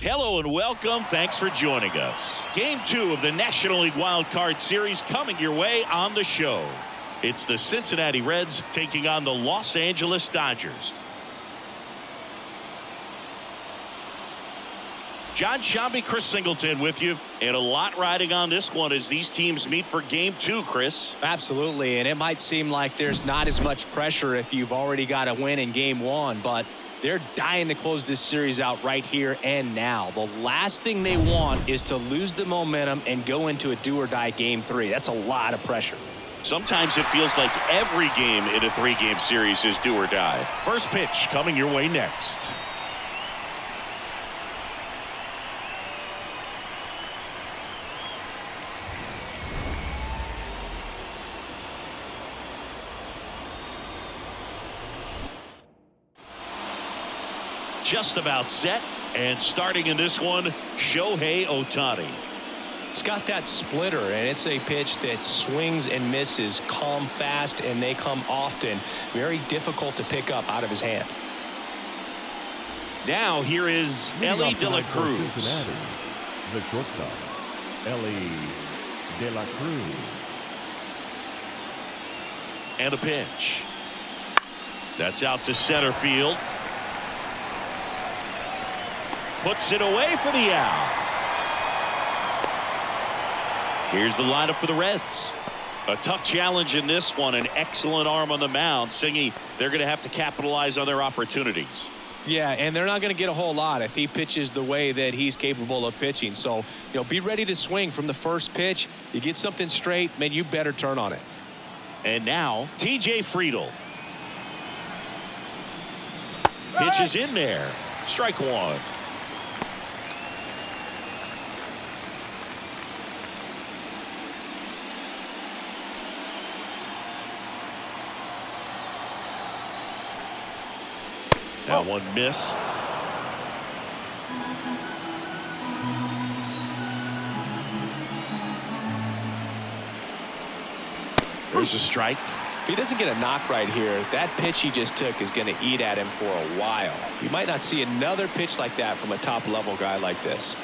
Hello and welcome. Thanks for joining us. Game 2 of the National League Wild Card Series coming your way on the show. It's the Cincinnati Reds taking on the Los Angeles Dodgers. John Shambi, Chris Singleton with you, and a lot riding on this one as these teams meet for Game 2, Chris. Absolutely, and it might seem like there's not as much pressure if you've already got a win in Game 1, but they're dying to close this series out right here and now. The last thing they want is to lose the momentum and go into a do-or-die Game 3. That's a lot of pressure. Sometimes it feels like every game in a 3-game series is do or die. First pitch coming your way next. Just about set, and starting in this one, Shohei Ohtani. He's got that splitter, and it's a pitch that swings and misses, come fast, and they come often. Very difficult to pick up out of his hand. Now here is Ellie De La Cruz. Cincinnati, the shortstop, Ellie De La Cruz. And a pitch. That's out to center field. Puts it away for the out. Here's the lineup for the Reds. A tough challenge in this one. An excellent arm on the mound. Singy, they're going to have to capitalize on their opportunities. Yeah, and they're not going to get a whole lot if he pitches the way that he's capable of pitching. So, be ready to swing from the first pitch. You get something straight, man, you better turn on it. And now, TJ Friedl. Pitch is in there. Strike one. That one missed. There's a strike. If he doesn't get a knock right here, that pitch he just took is going to eat at him for a while. You might not see another pitch like that from a top-level guy like this.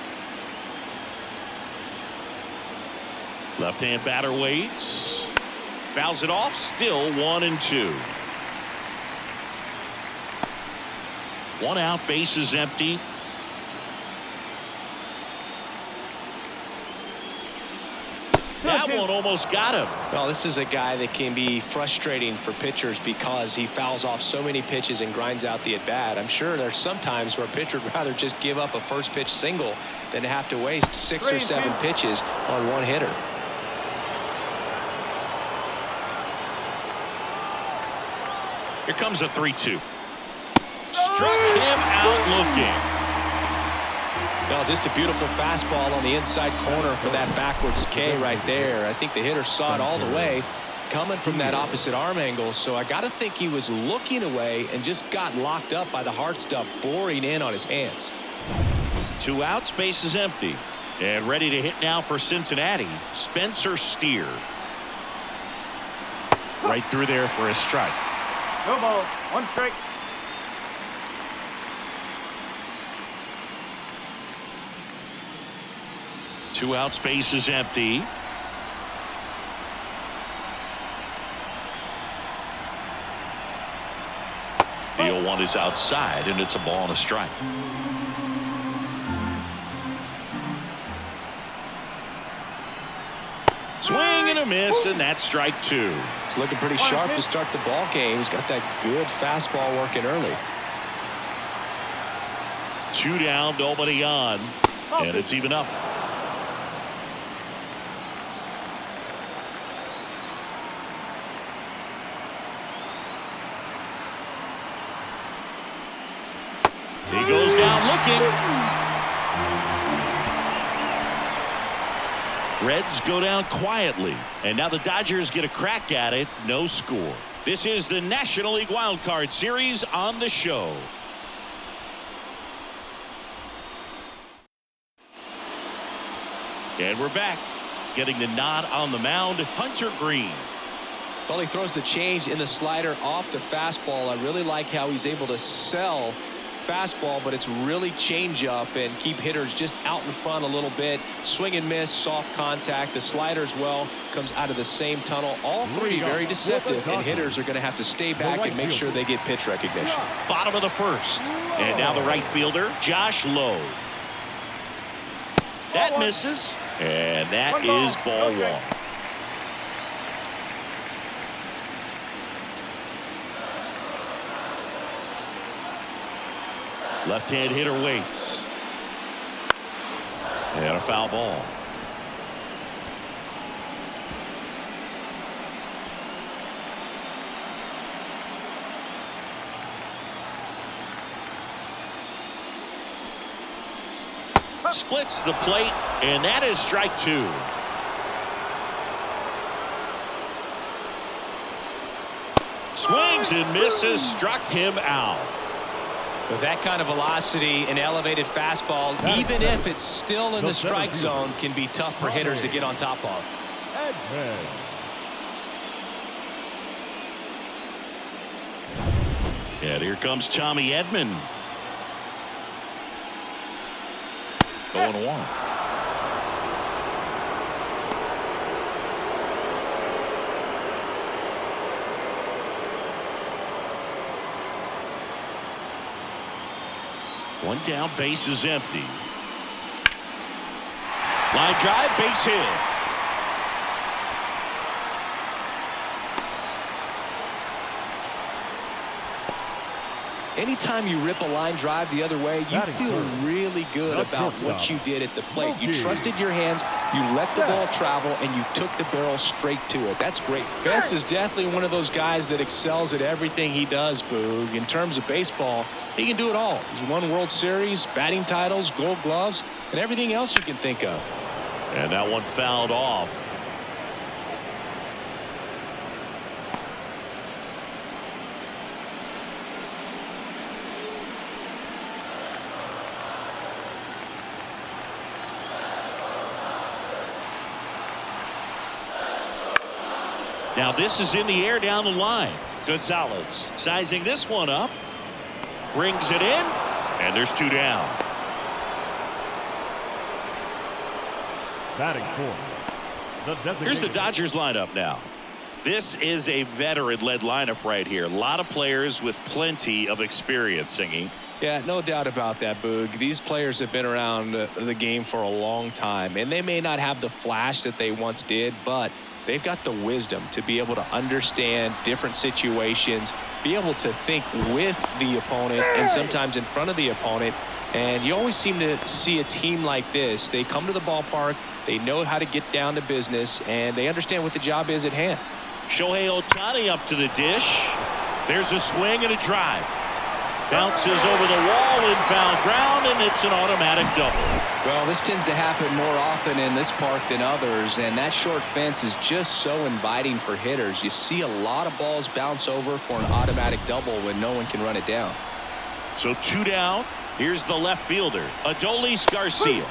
Left-hand batter waits. Fouls it off. Still 1-2. One out, bases empty. That one almost got him. Well, this is a guy that can be frustrating for pitchers because he fouls off so many pitches and grinds out the at-bat. I'm sure there's some times where a pitcher would rather just give up a first pitch single than to have to waste 6 or 7 pitches on one hitter. Here comes a 3-2. Struck him out looking. Well, just a beautiful fastball on the inside corner for that backwards K right there. I think the hitter saw it all the way coming from that opposite arm angle. So I got to think he was looking away and just got locked up by the hard stuff boring in on his hands. 2 outs, bases empty. And ready to hit now for Cincinnati, Spencer Steer. Right through there for a strike. No ball, 1 strike. Two outs, bases empty. The 0-1 is outside, and it's a ball and a strike. Swing and a miss, and that's strike 2. He's looking pretty sharp to start the ball game. He's got that good fastball working early. 2 down, nobody on, and it's even up. He goes down looking. Reds go down quietly, and now the Dodgers get a crack at it. No score. This is the National League Wild Card Series on the show. And we're back. Getting the nod on the mound, Hunter Green. Well, he throws the change in the slider off the fastball. I really like how he's able to sell fastball, but it's really change up and keep hitters just out in front a little bit. Swing and miss, soft contact. The slider as well comes out of the same tunnel. All three very deceptive, and hitters are going to have to stay back and make sure they get pitch recognition. Bottom of the first. And now the right fielder, Josh Lowe. That misses. And that is ball one. Left-hand hitter waits. And a foul ball. Splits the plate, and that is strike two. Swings and misses, struck him out. With that kind of velocity, an elevated fastball, even if it's still in the strike zone, can be tough for hitters to get on top of. And here comes Tommy Edman. 0-1. One down, base is empty. Line drive, base hit. Anytime you rip a line drive the other way, you feel really good about what you did at the plate. You trusted your hands, you let the ball travel, and you took the barrel straight to it. That's great. Betts is definitely one of those guys that excels at everything he does, Boog. In terms of baseball, he can do it all. He's won World Series, batting titles, Gold Gloves, and everything else you can think of. And that one fouled off. Now this is in the air down the line. Gonzalez sizing this one up. Brings it in. And there's two down. Batting fourth. Here's the Dodgers lineup now. This is a veteran-led lineup right here. A lot of players with plenty of experience, Singy. Yeah, no doubt about that, Boog. These players have been around the game for a long time, and they may not have the flash that they once did, but they've got the wisdom to be able to understand different situations, be able to think with the opponent and sometimes in front of the opponent. And you always seem to see a team like this. They come to the ballpark, they know how to get down to business, and they understand what the job is at hand. Shohei Ohtani up to the dish. There's a swing and a drive. Bounces over the wall in foul ground, and it's an automatic double. Well, this tends to happen more often in this park than others, and that short fence is just so inviting for hitters. You see a lot of balls bounce over for an automatic double when no one can run it down. So two down. Here's the left fielder, Adolis Garcia.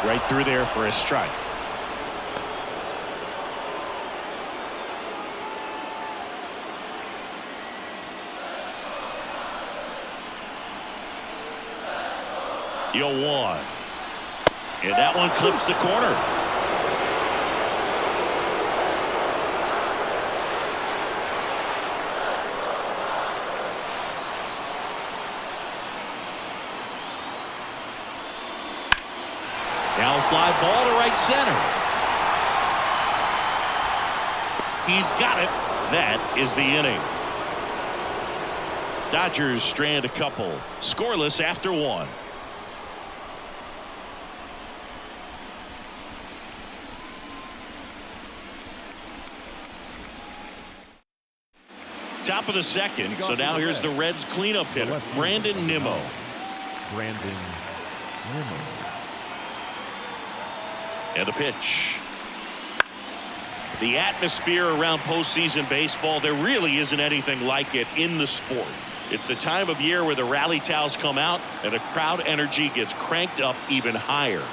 Right through there for a strike. Yo, one. And that one clips the corner. Now fly ball to right center. He's got it. That is the inning. Dodgers strand a couple. Scoreless after one. Top of the second. So now here's the Reds cleanup hitter, Brandon Nimmo. And a pitch. The atmosphere around postseason baseball, there really isn't anything like it in the sport. It's the time of year where the rally towels come out and the crowd energy gets cranked up even higher.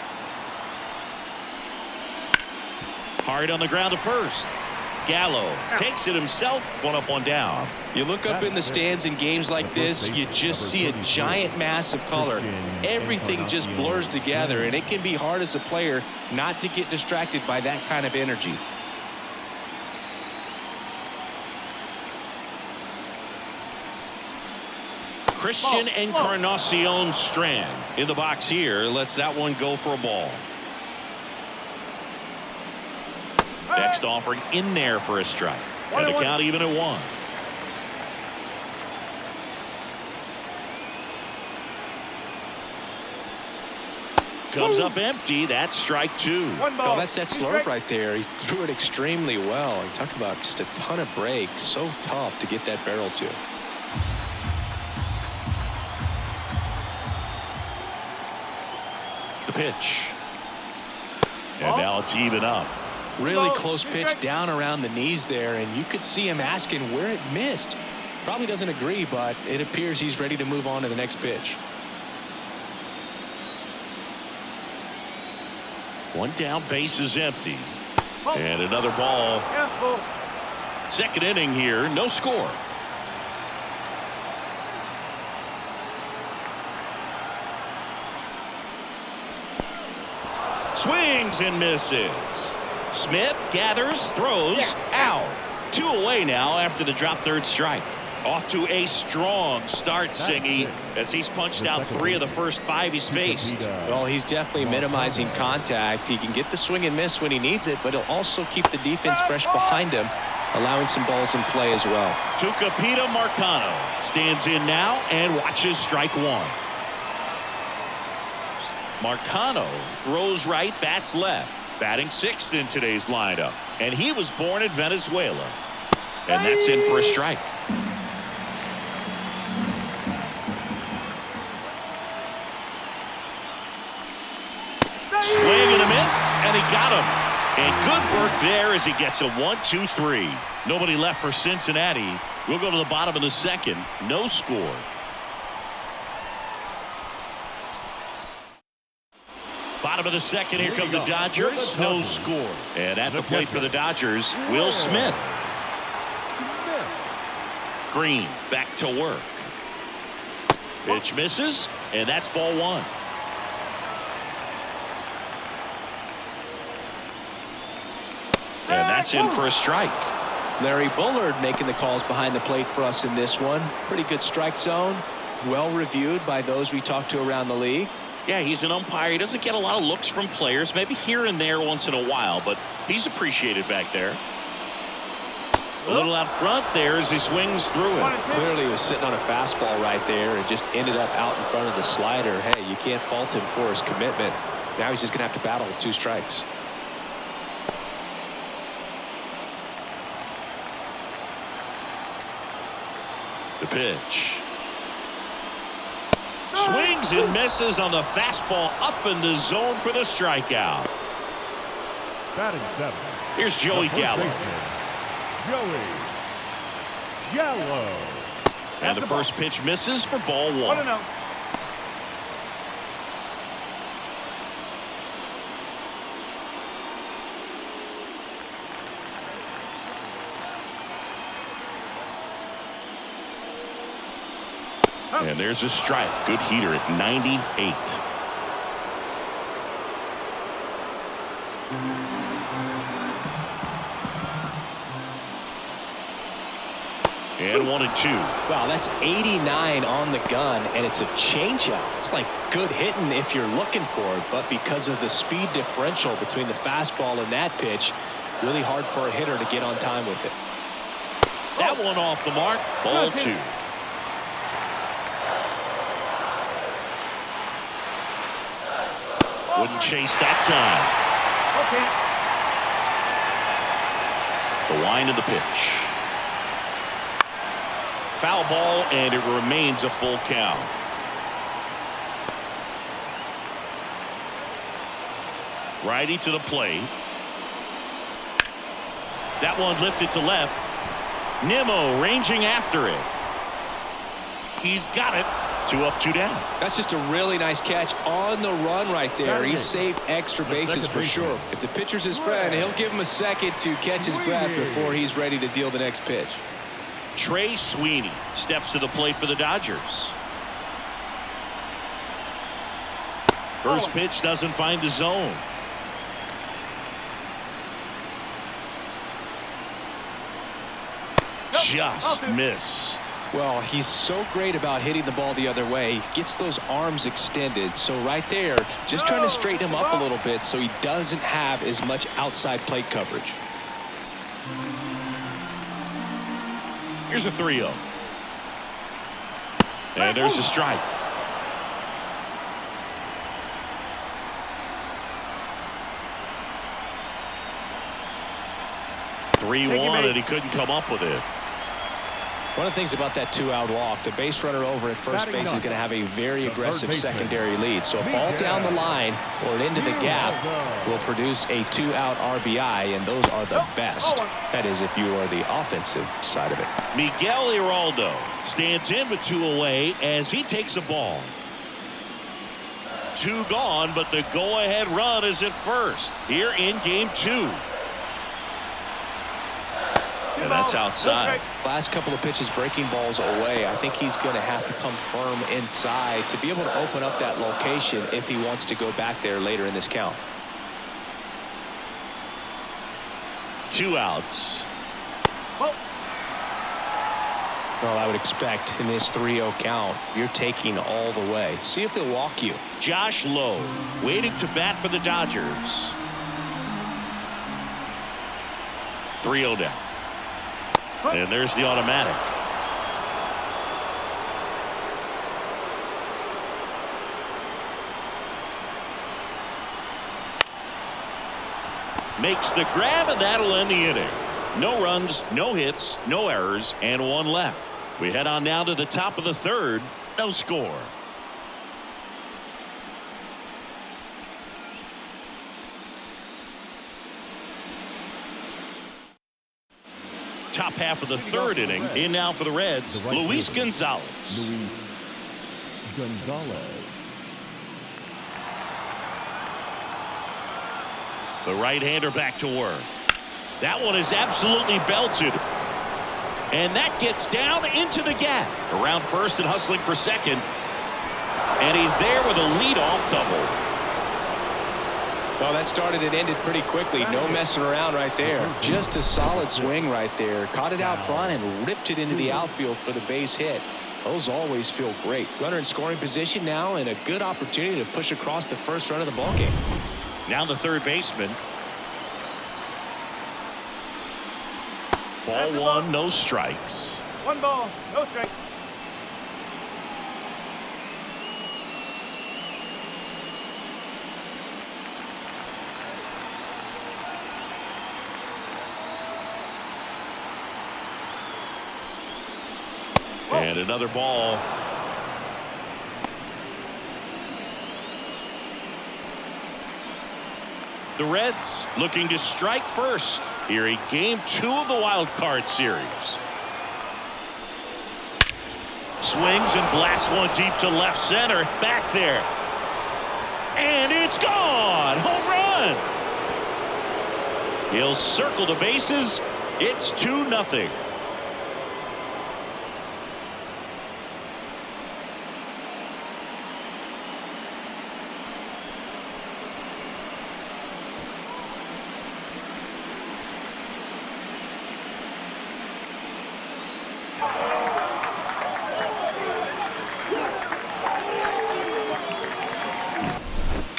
Hard on the ground to first. Gallo takes it himself. 1 up, 1 down. You look up in the stands in games like this, you just see a giant mass of color. Everything just blurs together, and it can be hard as a player not to get distracted by that kind of energy. Christian Encarnacion Strand in the box here. Lets that one go for a ball. Next offering in there for a strike. And the count even at 1. Comes up empty. That's strike 2. Oh, that's that slurve right there. He threw it extremely well. You talk about just a ton of breaks. So tough to get that barrel to. The pitch. And now it's even up. Really close pitch down around the knees there, and you could see him asking where it missed. Probably doesn't agree, but it appears he's ready to move on to the next pitch. 1 down, base is empty. And another ball. Second inning here, no score. Swings and misses. Smith gathers, throws, out. 2 away now after the drop third strike. Off to a strong start, Singy, as he's punched out 3 of the first 5 he's faced. Well, he's definitely minimizing contact. He can get the swing and miss when he needs it, but he'll also keep the defense fresh behind him, allowing some balls in play as well. Tucupita Marcano stands in now and watches strike 1. Marcano throws right, bats left. Batting 6th in today's lineup. And he was born in Venezuela. And that's in for a strike. Swing and a miss, and he got him. And good work there as he gets a 1-2-3. Nobody left for Cincinnati. We'll go to the bottom of the second. No score. Bottom of the second, here come the Dodgers. No score. And at the plate for the Dodgers, Will Smith. Green back to work. Pitch misses, and that's ball 1. And that's in for a strike. Larry Bullard making the calls behind the plate for us in this one. Pretty good strike zone. Well reviewed by those we talked to around the league. Yeah, he's an umpire. He doesn't get a lot of looks from players, maybe here and there once in a while, but he's appreciated back there. A little out front there as he swings through it. Clearly he was sitting on a fastball right there and just ended up out in front of the slider. Hey, you can't fault him for his commitment. Now he's just going to have to battle with 2 strikes. The pitch. Swings and misses on the fastball up in the zone for the strikeout. Batting 7. Here's Joey Gallo. Joey Gallo. And the first pitch misses for ball 1. And there's a strike. Good heater at 98. And 1-2. Wow, that's 89 on the gun, and it's a changeup. It's like good hitting if you're looking for it, but because of the speed differential between the fastball and that pitch, really hard for a hitter to get on time with it. That one off the mark. Ball 2. Wouldn't chase that time. The wind of the pitch. Foul ball, and it remains a full count. Righty to the plate. That one lifted to left. Nimmo ranging after it. He's got it. 2 up, 2 down. That's just a really nice catch on the run right there. He saved extra bases for sure. If the pitcher's his friend, he'll give him a second to catch his breath before he's ready to deal the next pitch. Trey Sweeney steps to the plate for the Dodgers. First pitch doesn't find the zone. Just missed. Well, he's so great about hitting the ball the other way. He gets those arms extended. So right there, just trying to straighten him up a little bit so he doesn't have as much outside plate coverage. Here's a 3-0. And there's a strike. Three-1, and he couldn't come up with it. One of the things about that 2-out walk, the base runner over at first base is going to have a very aggressive secondary lead. So a ball down the line or into the gap will produce a 2-out RBI, and those are the best. That is, if you are the offensive side of it. Miguel Iraldo stands in with 2 away as he takes a ball. 2 gone, but the go-ahead run is at first here in game 2. And that's outside. Last couple of pitches breaking balls away. I think he's going to have to come firm inside to be able to open up that location if he wants to go back there later in this count. 2 outs. Well, I would expect in this 3-0 count, you're taking all the way. See if he'll walk you. Josh Lowe waiting to bat for the Dodgers. 3-0 down. And there's the automatic. Makes the grab, and that'll end the inning. No runs, no hits, no errors, and 1 left. We head on now to the top of the 3rd. No score. Top half of the 3rd inning. In now for the Reds, Luis Gonzalez. The right-hander back to work. That one is absolutely belted. And that gets down into the gap. Around first and hustling for second. And he's there with a leadoff double. Well, that started and ended pretty quickly. No messing around right there. Just a solid swing right there. Caught it out front and ripped it into the outfield for the base hit. Those always feel great. Runner in scoring position now and a good opportunity to push across the first run of the ballgame. Now the third baseman. Ball 1, no strikes. 1 ball, no strikes. And another ball. The Reds looking to strike first here in game 2 of the wild card series. Swings and blasts one deep to left center. Back there. And it's gone. Home run. He'll circle the bases. It's 2-0.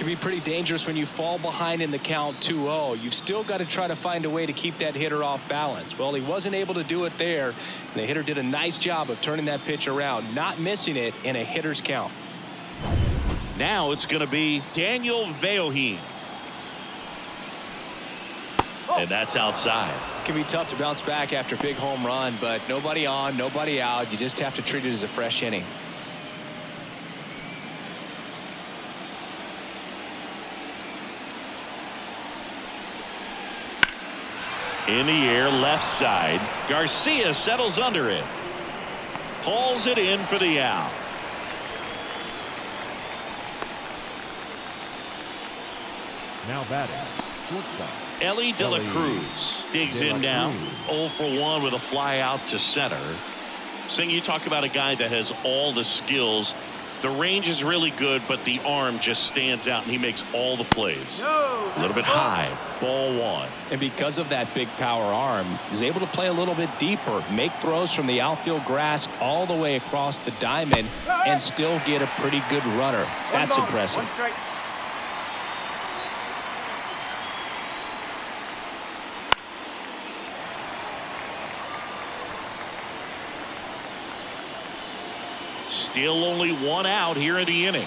Be pretty dangerous when you fall behind in the count 2-0. You've still got to try to find a way to keep that hitter off balance. Well, he wasn't able to do it there. And the hitter did a nice job of turning that pitch around, not missing it in a hitter's count. Now it's going to be Daniel Veoheen. And that's outside. It can be tough to bounce back after a big home run, but nobody on, nobody out. You just have to treat it as a fresh inning. In the air, left side. Garcia settles under it. Pulls it in for the out. Now batting, shortstop. Ellie De La Cruz digs in now. 0 for 1 with a fly out to center. Sing, you talk about a guy that has all the skills. The range is really good, but the arm just stands out, and he makes all the plays. A little bit high. Ball 1. And because of that big power arm, he's able to play a little bit deeper, make throws from the outfield grass all the way across the diamond, and still get a pretty good runner. That's impressive. One strike. Still only 1 out here in the inning.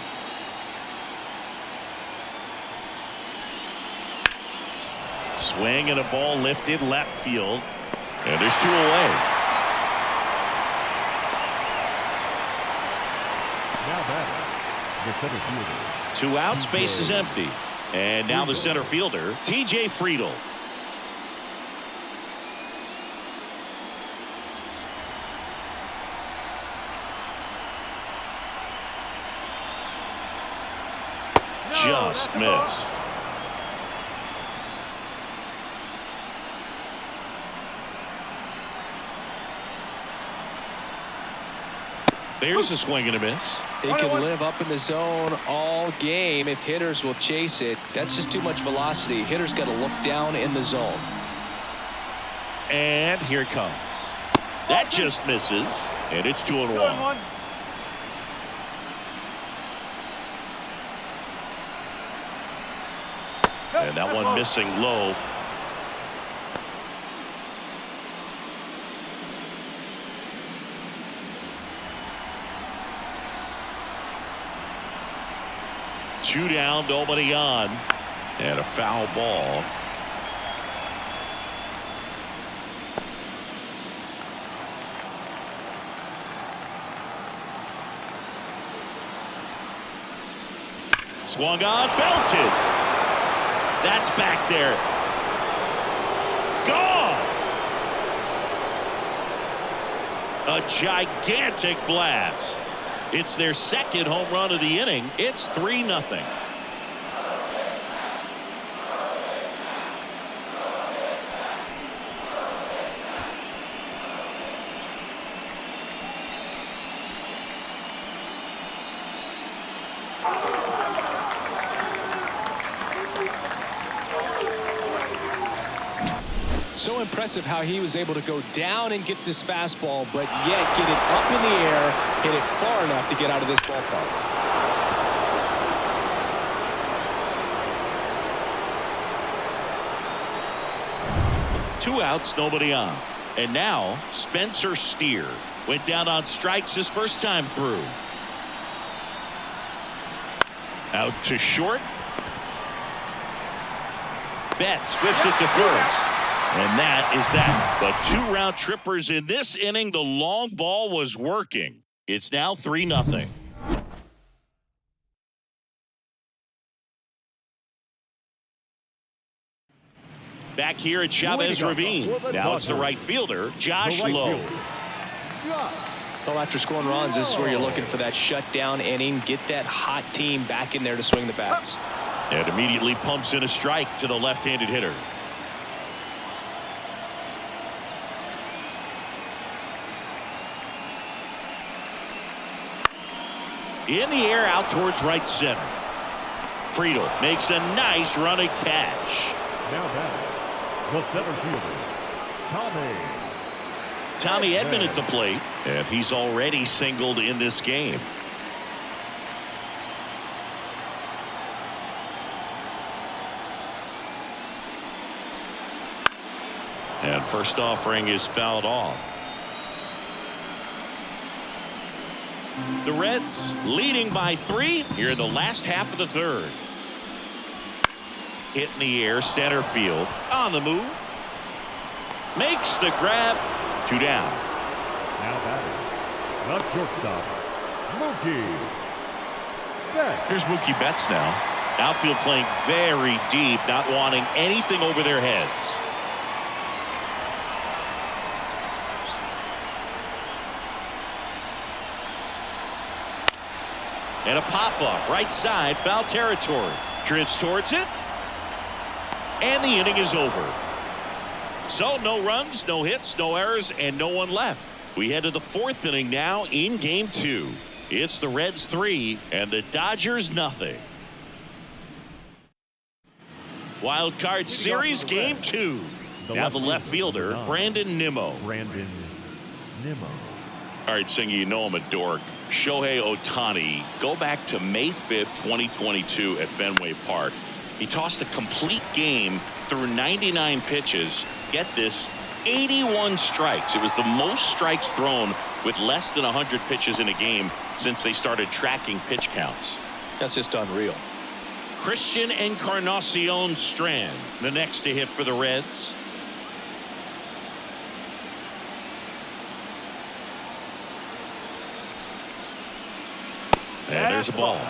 Swing and a ball lifted left field. And there's 2 away. Now batting, the center fielder. 2 outs, base is empty. And now the center fielder, TJ Friedel. Just missed. There's a swing and a miss. They can live up in the zone all game if hitters will chase it. That's just too much velocity. Hitters got to look down in the zone. And here it comes. That just misses. And it's 2-1. And that one missing low. Two down, nobody on. And a foul ball. Swung on, belted. That's back there. Gone. A gigantic blast. It's their second home run of the inning. It's 3-0. So impressive how he was able to go down and get this fastball, but yet get it up in the air, hit it far enough to get out of this ballpark. Two outs, nobody on. And now Spencer Steer went down on strikes his first time through. Out to short. Betts whips it to first. And that is that. But 2 round trippers in this inning. The long ball was working. It's now 3-0. Back here at Chavez Ravine. Now it's the right fielder, Josh Lowe. Well, after scoring runs, this is where you're looking for that shutdown inning. Get that hot team back in there to swing the bats. And immediately pumps in a strike to the left-handed hitter. In the air out towards right center. Friedel makes a nice running catch. Now batting, the center fielder, Tommy Edman at the plate, and he's already singled in this game. And first offering is fouled off. The Reds leading by 3 here in the last half of the third. Hit in the air, center field, on the move. Makes the grab. 2 down. Now batting, the shortstop, Mookie Betts. Here's Mookie Betts now. Outfield playing very deep, not wanting anything over their heads. And a pop-up, right side, foul territory. Drifts towards it. And the inning is over. So no runs, no hits, no errors, and no one left. We head to the fourth inning now in game 2. It's the Reds 3 and the Dodgers nothing. Wild Card Series game 2. Now the left fielder, Brandon Nimmo. All right, Singy, you know I'm a dork. Shohei Ohtani, go back to May 5th, 2022 at Fenway Park. He tossed a complete game through 99 pitches. Get this, 81 strikes. It was the most strikes thrown with less than 100 pitches in a game since they started tracking pitch counts. That's just unreal. Christian Encarnacion Strand, the next to hit for the Reds. And there's a ball.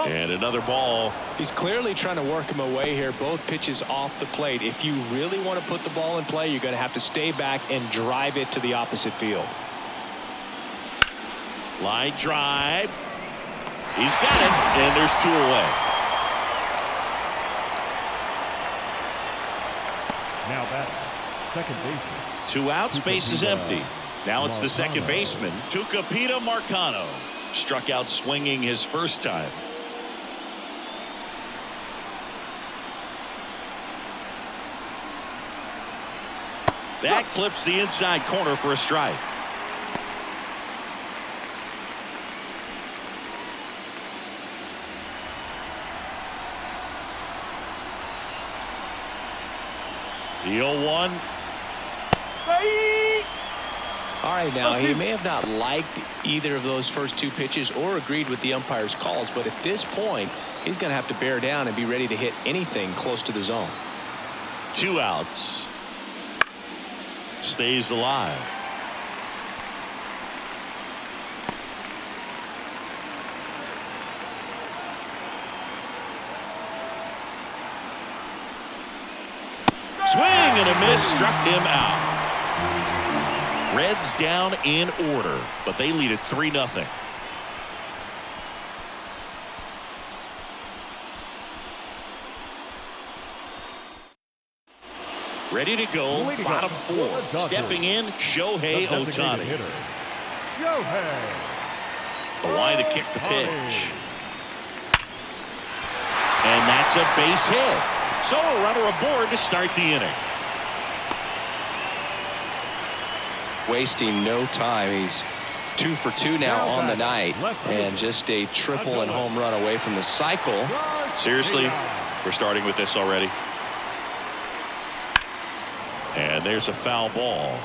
And another ball. He's clearly trying to work him away here. Both pitches off the plate. If you really want to put the ball in play, you're going to have to stay back and drive it to the opposite field. Line drive. He's got it. And there's 2 away. Now that second baseman. 2 outs, base is empty. Now it's the second baseman, Tucupita Marcano. Struck out swinging his first time. That clips the inside corner for a strike. The 0-1. All right, now he may have not liked either of those first 2 pitches or agreed with the umpire's calls, but at this point he's going to have to bear down and be ready to hit anything close to the zone. 2 outs. Stays alive. Swing and a miss, struck him out. Reds down in order, but they lead at 3-0. Ready to go, bottom 4. Stepping in, Shohei Ohtani. The line to kick the pitch. And that's a base hit. So a runner aboard to start the inning. Wasting no time. He's 2 for 2 now on the night, and just a triple and home run away from the cycle. Seriously, we're starting with this already. And there's a foul ball.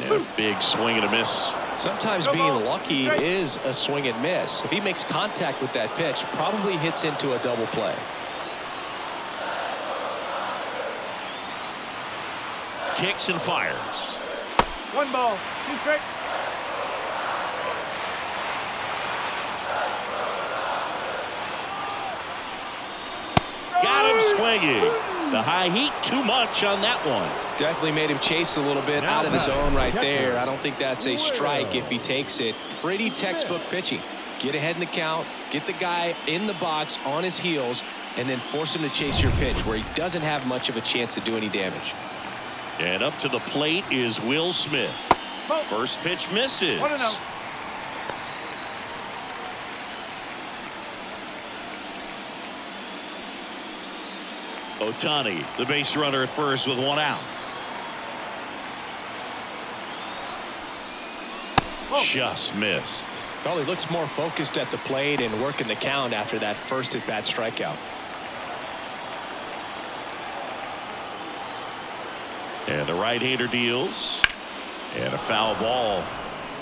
And a big swing and a miss. Sometimes being lucky is a swing and miss. If he makes contact with that pitch, probably hits into a double play. Kicks and fires. 1 ball, 2 strikes. Got him swinging. The high heat, too much on that one. Definitely made him chase a little bit out of his zone right there. I don't think that's a strike if he takes it. Pretty textbook pitching. Get ahead in the count, get the guy in the box on his heels, and then force him to chase your pitch where he doesn't have much of a chance to do any damage. And up to the plate is Will Smith. First pitch misses. 1-0. Ohtani, the base runner at first with 1 out. Just missed. Well, he looks more focused at the plate and working the count after that first at-bat strikeout. And the right-hander deals. And a foul ball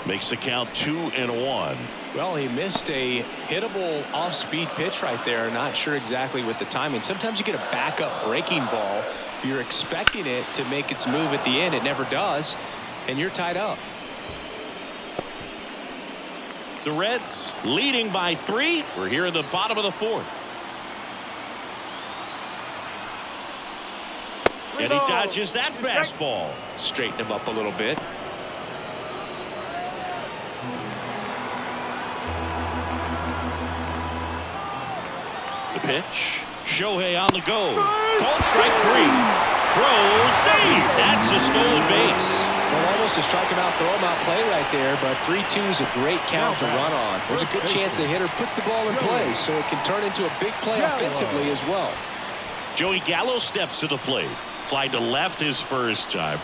makes the count 2-1. Well, he missed a hittable off-speed pitch right there. Not sure exactly with the timing. Sometimes you get a backup breaking ball. You're expecting it to make its move at the end. It never does. And you're tied up. The Reds leading by 3. We're here in the bottom of the 4th. And he dodges that fastball. Straighten him up a little bit. The pitch. Shohei on the go. Called strike 3. Throw, save. That's a stolen base. Well, almost a strike him out, throw him out play right there, but 3-2 is a great count to run on. There's a good chance the hitter puts the ball in play, so it can turn into a big play offensively as well. Joey Gallo steps to the plate. Fly to left his first time.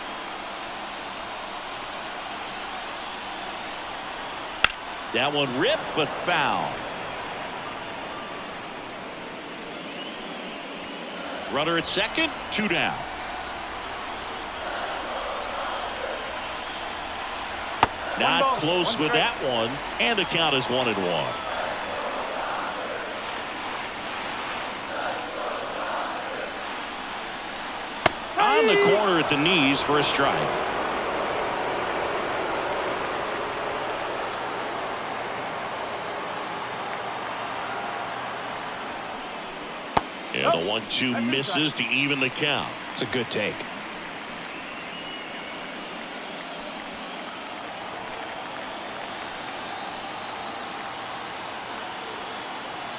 That one ripped, but foul. Runner at second, 2 down. Not close with that one, and the count is 1-1. On the corner at the knees for a strike. And the 1-2 misses to even the count. It's a good take.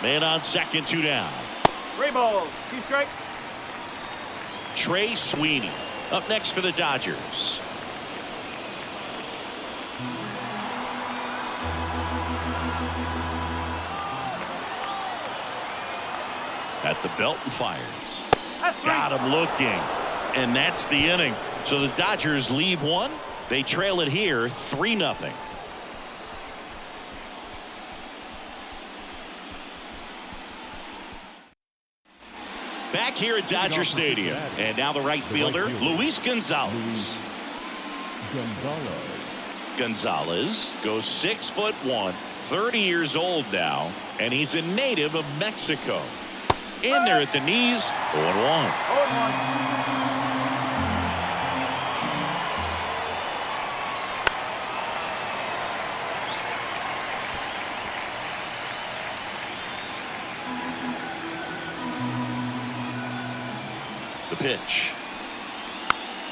Man on second, 2 down. 3 balls, 2 strikes. Trey Sweeney up next for the Dodgers. At the belt and fires. Got him looking. And that's the inning. So the Dodgers leave one. They trail it here 3-0. Back here at Dodger Stadium. And now the right fielder, Luis Gonzalez. Gonzalez goes 6'1", 30 years old now, and he's a native of Mexico. In there at the knees, 0-1. 0-1. The pitch.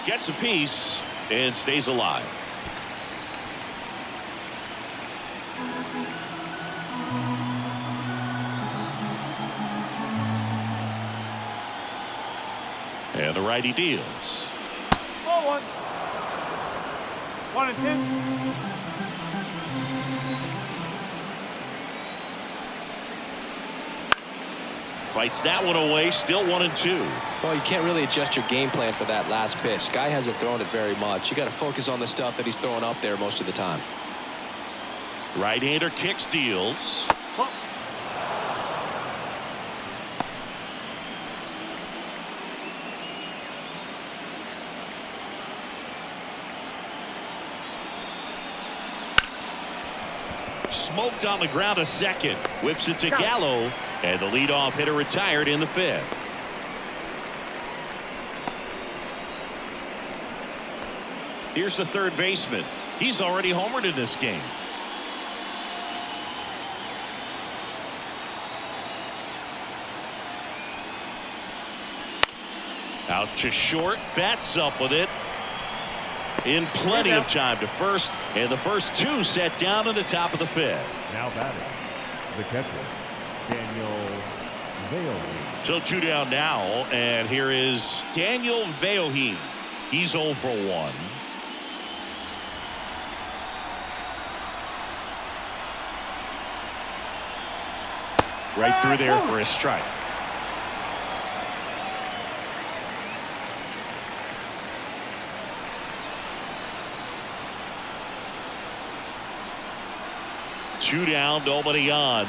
Gets a piece and stays alive. And the righty deals. 0-1. 1-2. Fights that one away, still 1-2. Well, you can't really adjust your game plan for that last pitch. Guy hasn't thrown it very much. You got to focus on the stuff that he's throwing up there most of the time. Right-hander kicks, deals. Smoked on the ground a second. Whips it to Gallo. And the leadoff hitter retired in the 5th. Here's the third baseman. He's already homered in this game. Out to short. Bats up with it. In plenty of time to first. And the first 2 set down in the top of the 5th. Now batting, the catcher, Daniel Veohi. So 2 down now, and here is Daniel Veohi. He's 0 for 1. Right through there for a strike. Two down, nobody on.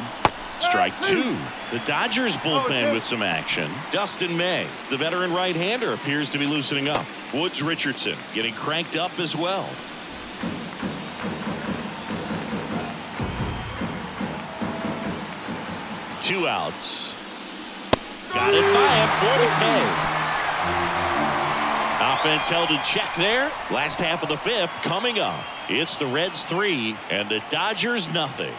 Strike 2. The Dodgers bullpen with some action. Dustin May, the veteran right-hander, appears to be loosening up. Woods Richardson getting cranked up as well. Two outs. Got it by him for May. Offense held in check there. Last half of the 5th coming up. It's the Reds 3 and the Dodgers nothing.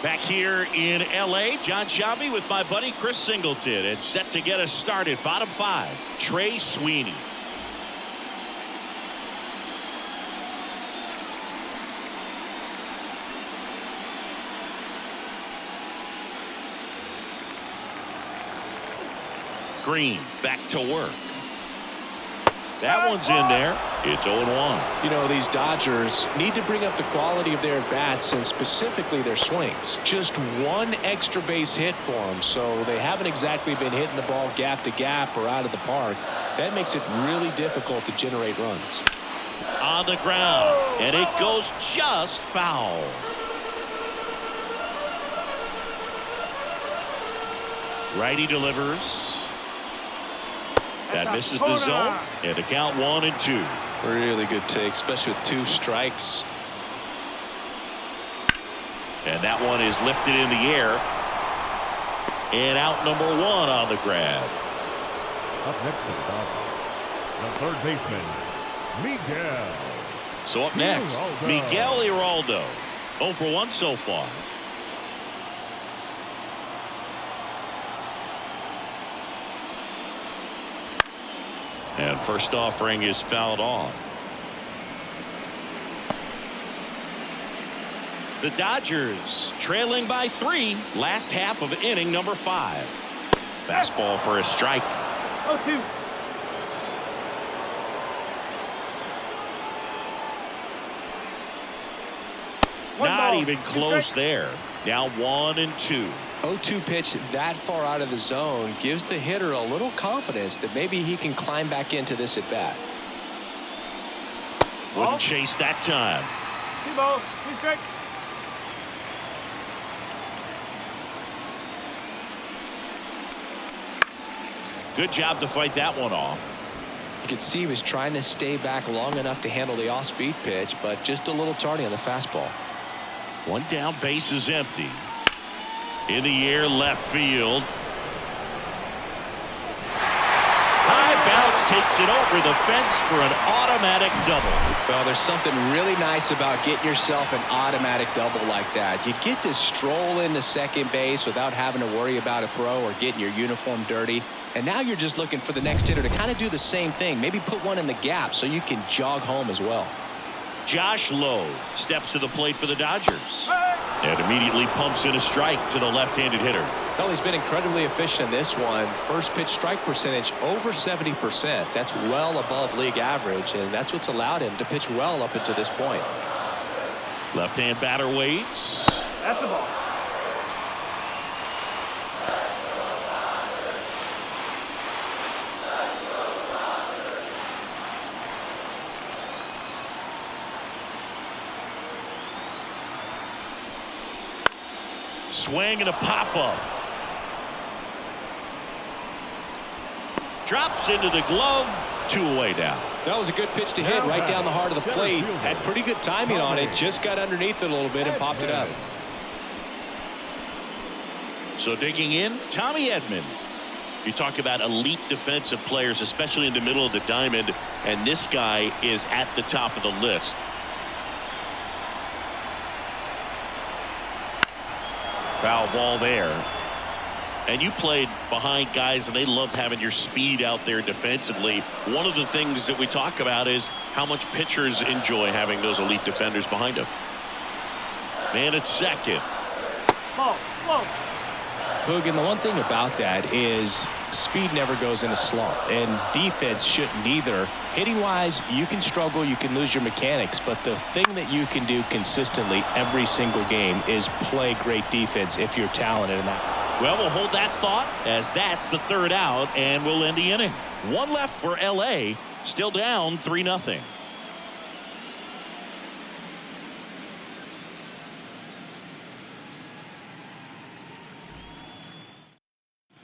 Back here in L.A., John Shabby with my buddy Chris Singleton. And set to get us started. Bottom 5, Trey Sweeney. Green back to work. That one's in there. It's 0-1. You know, these Dodgers need to bring up the quality of their bats and specifically their swings. Just one extra base hit for them, so they haven't exactly been hitting the ball gap to gap or out of the park. That makes it really difficult to generate runs. On the ground, and it goes just foul. Righty delivers. That misses the zone, and the count 1-2. Really good take, especially with 2 strikes. And that one is lifted in the air. And out number 1 on the grab. Up next to the Dodgers, the third baseman, Miguel. So up next, Miguel Iraldo. 0 for 1 so far. And first offering is fouled off. The Dodgers trailing by 3. Last half of inning number 5. Fastball for a strike. 0-2. Not even close there. Now 1-2. 0-2 pitch that far out of the zone gives the hitter a little confidence that maybe he can climb back into this at bat. Wouldn't chase that time. 2 balls, 2 strikes. Good job to fight that one off. You could see he was trying to stay back long enough to handle the off-speed pitch, but just a little tardy on the fastball. 1 down, base is empty. In the air, left field. High bounce takes it over the fence for an automatic double. Well, there's something really nice about getting yourself an automatic double like that. You get to stroll into second base without having to worry about a throw or getting your uniform dirty. And now you're just looking for the next hitter to kind of do the same thing. Maybe put one in the gap so you can jog home as well. Josh Lowe steps to the plate for the Dodgers. And immediately pumps in a strike to the left-handed hitter. Well, he's been incredibly efficient in this one. First pitch strike percentage over 70%. That's well above league average, and that's what's allowed him to pitch well up until this point. Left-hand batter waits. That's the ball. Swing and a pop-up. Drops into the glove. 2 away now. That was a good pitch to hit right down the heart of the plate. Had pretty good timing on it. Just got underneath it a little bit and popped it up. So digging in, Tommy Edman. You talk about elite defensive players, especially in the middle of the diamond, and this guy is at the top of the list. Foul ball there. And you played behind guys, and they love having your speed out there defensively. One of the things that we talk about is how much pitchers enjoy having those elite defenders behind them. Man at second. Ball, slow. Hogan, the one thing about that is speed never goes in a slump, and defense shouldn't either. Hitting-wise, you can struggle, you can lose your mechanics, but the thing that you can do consistently every single game is play great defense if you're talented in that. Well, we'll hold that thought as that's the 3rd out, and we'll end the inning. 1 left for L.A., still down 3-0.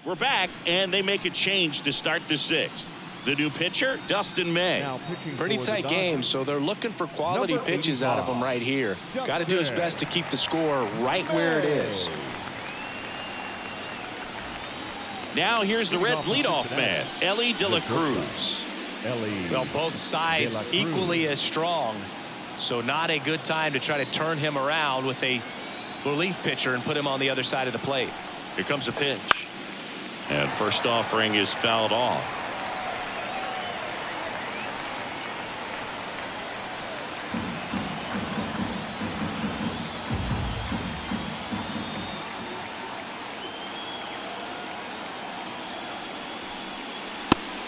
We're back, and they make a change to start the 6th. The new pitcher, Dustin May. Pretty tight game, so they're looking for quality pitches out of him right here. Got to do his best to keep the score right where it is. Now here's the Reds' leadoff man, Elly De La Cruz. Well, both sides equally as strong, so not a good time to try to turn him around with a relief pitcher and put him on the other side of the plate. Here comes a pitch. And first offering is fouled off.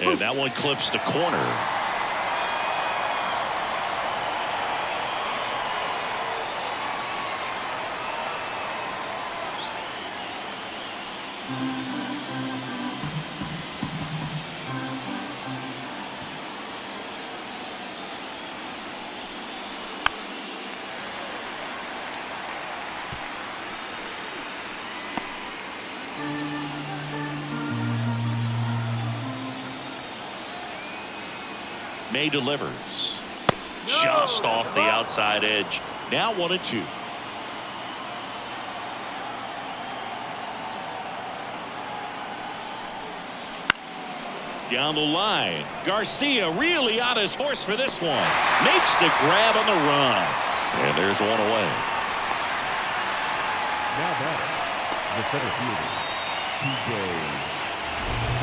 And that one clips the corner. May delivers. Just off the outside edge. Now 1-2. Down the line. Garcia really on his horse for this one. Makes the grab on the run. And there's one away. Now batting, the center fielder, TJ.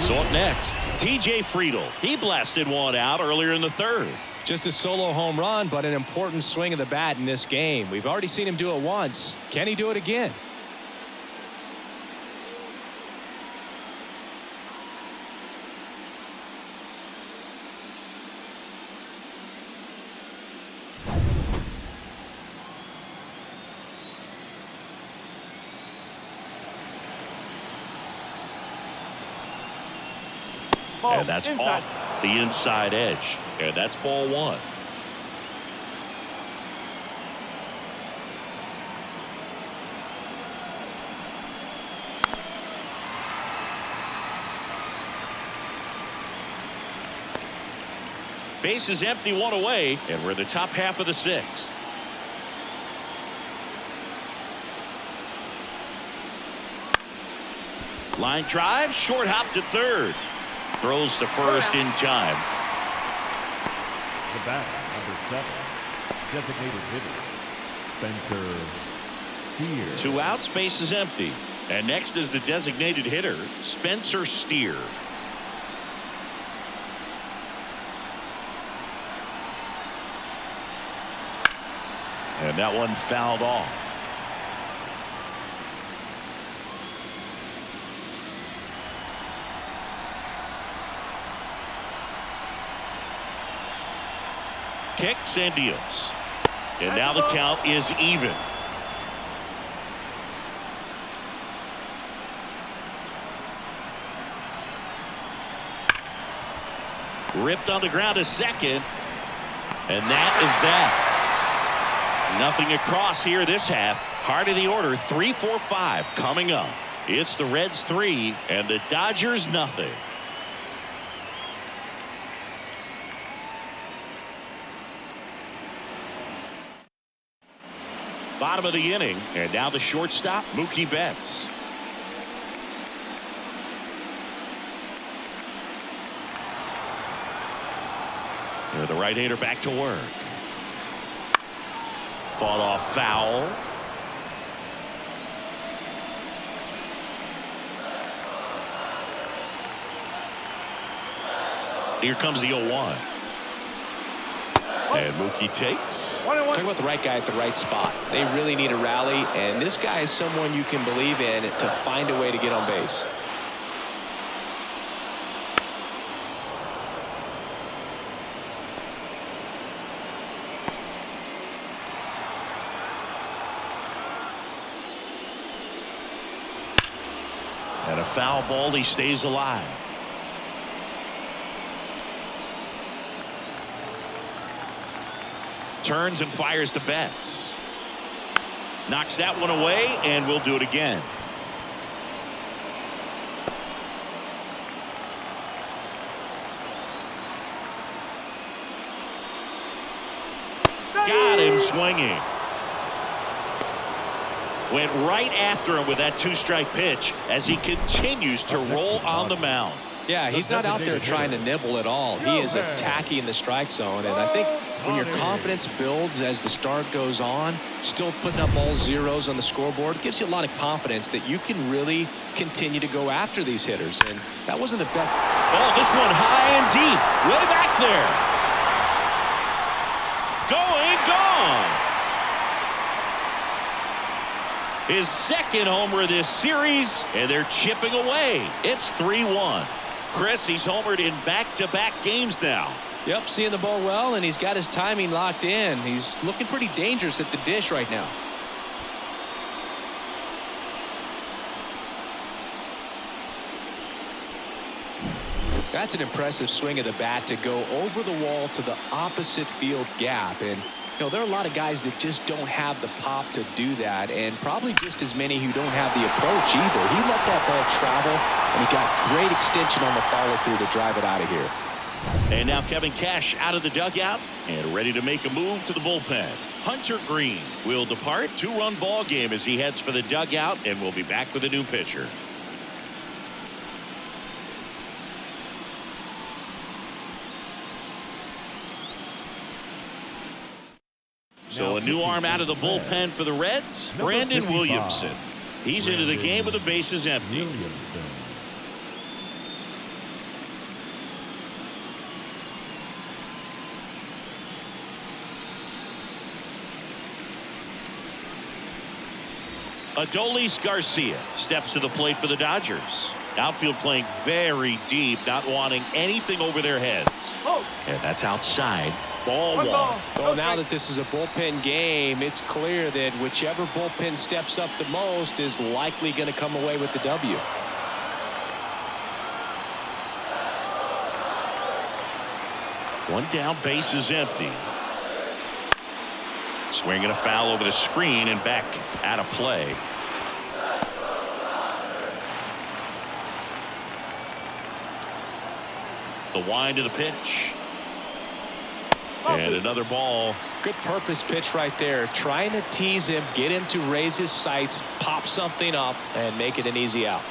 So up next, TJ Friedl. He blasted one out earlier in the third. Just a solo home run, but an important swing of the bat in this game. We've already seen him do it once. Can he do it again? Ball And that's inside. off the inside edge. And that's ball one. Base is empty, one away, and we're in the top half of the sixth. Line drive, short hop to third. Throws to first in time. The batter, number 7, designated hitter, Spencer Steer. 2 outs, base is empty. And next is the designated hitter, Spencer Steer. And that one fouled off. Kicks and deals. And now the count is even. Ripped on the ground to second. And that is that. Nothing across here this half. Heart of the order, 3-4-5 coming up. It's the Reds 3 and the Dodgers nothing. Bottom of the inning, and now the shortstop, Mookie Betts. And the right-hander back to work. Fought off foul. Here comes the 0-1. And Mookie takes. Talk about the right guy at the right spot. They really need a rally, and this guy is someone you can believe in to find a way to get on base. And a foul ball, he stays alive. Turns and fires to Betts. Knocks that one away, and we'll do it again. Got him swinging. Went right after him with that 2-strike pitch as he continues to roll on the mound. Yeah, he's not out there trying to nibble at all. He is attacking the strike zone, and I think when your confidence builds as the start goes on, still putting up all zeros on the scoreboard, gives you a lot of confidence that you can really continue to go after these hitters. And that wasn't the best. Oh, this one high and deep, way back there. Going, gone. His second homer this series, and they're chipping away. It's 3-1. Chris, he's homered in back-to-back games now. Yep, seeing the ball well, and he's got his timing locked in. He's looking pretty dangerous at the dish right now. That's an impressive swing of the bat to go over the wall to the opposite field gap. And you know, there are a lot of guys that just don't have the pop to do that, and probably just as many who don't have the approach either. He let that ball travel, and he got great extension on the follow-through to drive it out of here. And now Kevin Cash out of the dugout and ready to make a move to the bullpen. Hunter Green will depart. 2-run ball game as he heads for the dugout, and we'll be back with a new pitcher. So a new arm out of the bullpen for the Reds, Brandon Williamson. He's into the game with the bases empty. Adolis Garcia steps to the plate for the Dodgers. Outfield playing very deep, not wanting anything over their heads. And that's outside. Ball one. Well, now that this is a bullpen game, it's clear that whichever bullpen steps up the most is likely going to come away with the W. One down, base is empty. Swinging a foul over the screen and back out of play. The wind of the pitch. And another ball. Good purpose pitch right there. Trying to tease him, get him to raise his sights, pop something up, and make it an easy out.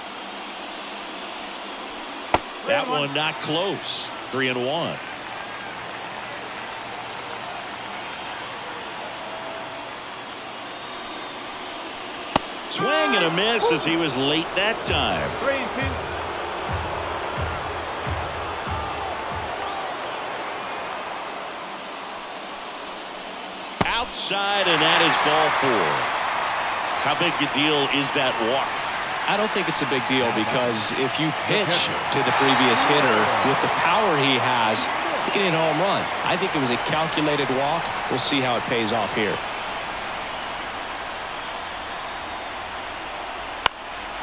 That one not close. 3-1. Swing and a miss as he was late that time. 3-2. Outside, and that is ball 4. How big a deal is that walk? I don't think it's a big deal, because if you pitch to the previous hitter with the power he has, he can hit a home run. I think it was a calculated walk. We'll see how it pays off here.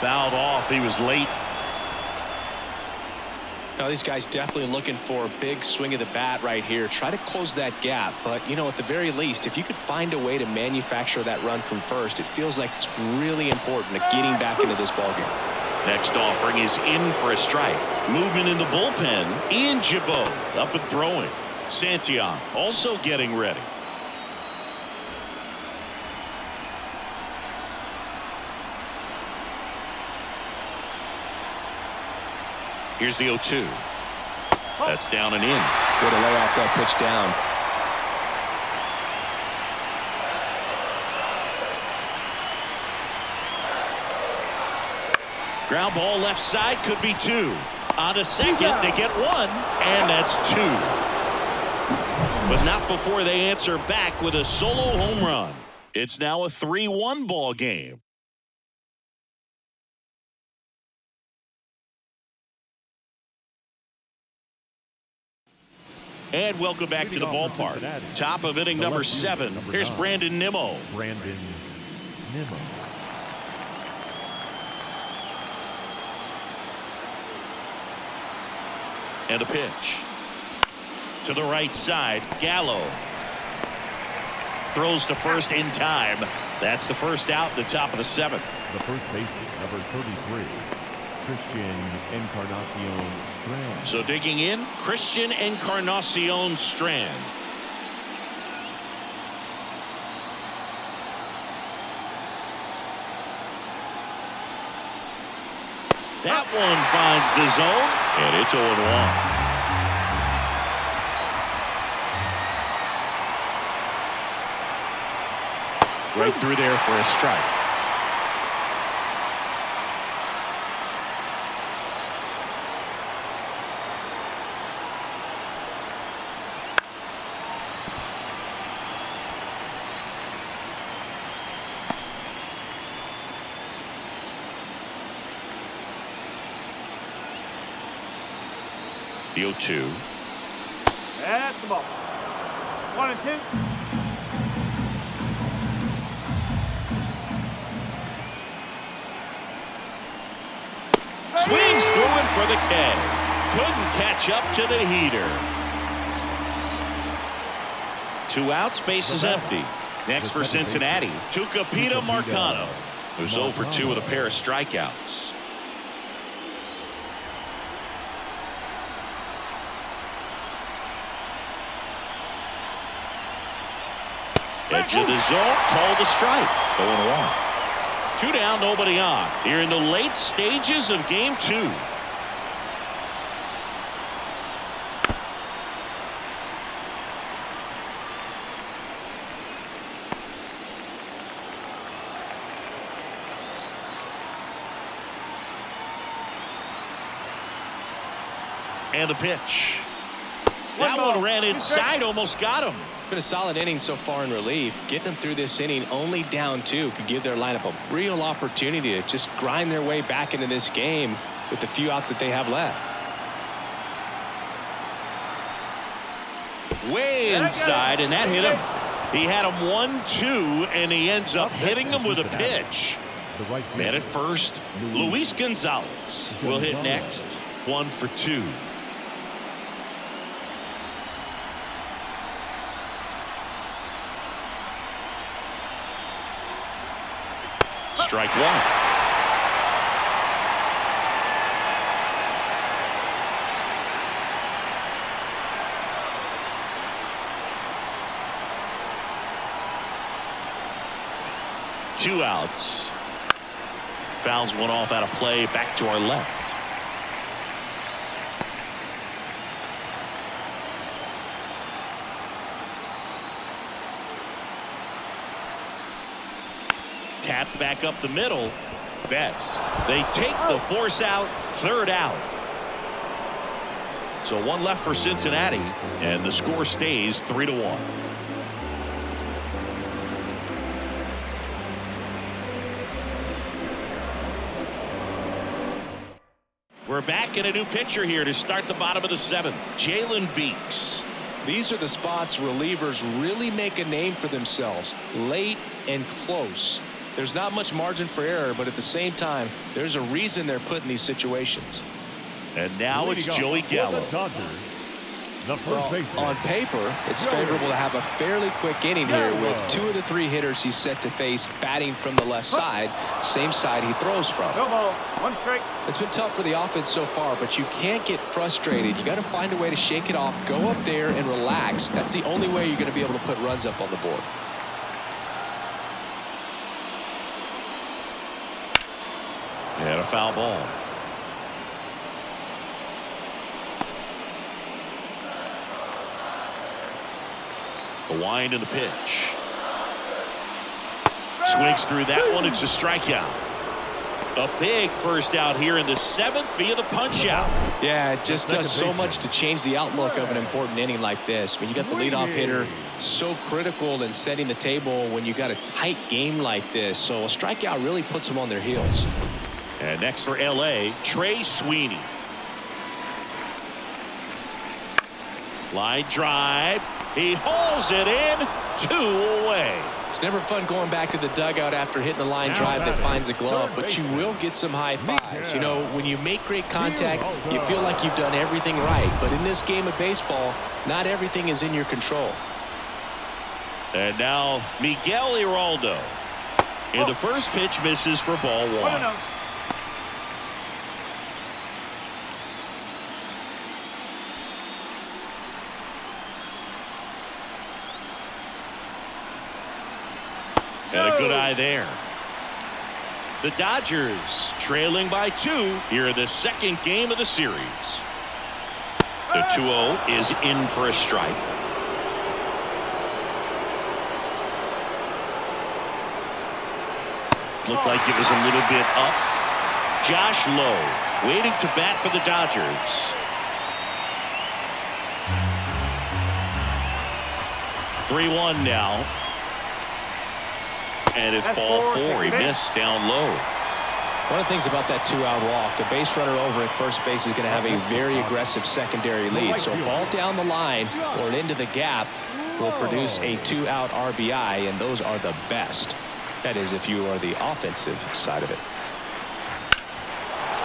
Fouled off. He was late. Now, these guys definitely looking for a big swing of the bat right here. Try to close that gap. But, you know, at the very least, if you could find a way to manufacture that run from first, it feels like it's really important to getting back into this ballgame. Next offering is in for a strike. Movement in the bullpen. Ian Gibaut up and throwing. Santillan also getting ready. Here's the 0-2. That's down and in. Way to lay off that pitch down. Ground ball left side, could be 2. On to second, they get 1, and that's 2. But not before they answer back with a solo home run. It's now a 3-1 ball game. And welcome back to the ballpark. Top of inning number 7. Here's Brandon Nimmo. Brandon Nimmo. And a pitch. To the right side, Gallo. Throws to first in time. That's the first out, the top of the 7th. The first baseman, number 33. Christian Encarnacion Strand. So digging in, Christian Encarnacion Strand. That one finds the zone, and it's 0-1. Right through there for a strike. The 0-2. That's the ball. 1 and 2. Swings through it for the K. Couldn't catch up to the heater. 2 outs, base is empty. Next for Cincinnati, Tucupita Marcano, who's 0 for 2 with a pair of strikeouts. Edge of the zone, called the strike. 0-1. 2 down, nobody on. Here in the late stages of game 2. And the pitch. That one ran inside, almost got him. Been a solid inning so far in relief. Getting them through this inning only down 2 could give their lineup a real opportunity to just grind their way back into this game with the few outs that they have left. Way inside, and that hit him. He had him 1-2, and he ends up hitting him with a pitch. Man at first, Luis Gonzalez will hit next. 1 for 2. Strike 1. Two outs. Fouls one off out of play. Back to our left. Tapped back up the middle. Betts. They take the force out. 3rd out. So 1 left for Cincinnati, and the score stays 3-1. We're back in a new pitcher here to start the bottom of the 7th. Jalen Beeks. These are the spots relievers really make a name for themselves. Late and close. There's not much margin for error, but at the same time, there's a reason they're put in these situations. And now it's Joey Gallo. On paper, it's favorable to have a fairly quick inning here with 2 of the 3 hitters he's set to face batting from the left side, same side he throws from. No ball. 1 strike. It's been tough for the offense so far, but you can't get frustrated. You got to find a way to shake it off, go up there and relax. That's the only way you're going to be able to put runs up on the board. And a foul ball. The wind and the pitch. Swings through that one. It's a strikeout. A big first out here in the 7th via the punch out. Yeah, it just does so much to change the outlook of an important inning like this. When you got the leadoff hitter, so critical in setting the table when you got a tight game like this. So a strikeout really puts them on their heels. And next for LA, Trey Sweeney. Line drive. He hauls it in. 2 away. It's never fun going back to the dugout after hitting a line drive that finds a glove, but you will get some high fives. You know, when you make great contact, you feel like you've done everything right. But in this game of baseball, not everything is in your control. And now Miguel Iraldo. And the first pitch misses for ball 1. And a good eye there. The Dodgers trailing by 2 here in the 2nd game of the series. The 2-0 is in for a strike. Looked like it was a little bit up. Josh Lowe waiting to bat for the Dodgers. 3-1 now. And it's ball 4. He missed down low. One of the things about that two-out walk, the base runner over at first base is going to have a very aggressive secondary lead. So a ball down the line or into the gap will produce a two-out RBI, and those are the best. That is, if you are the offensive side of it.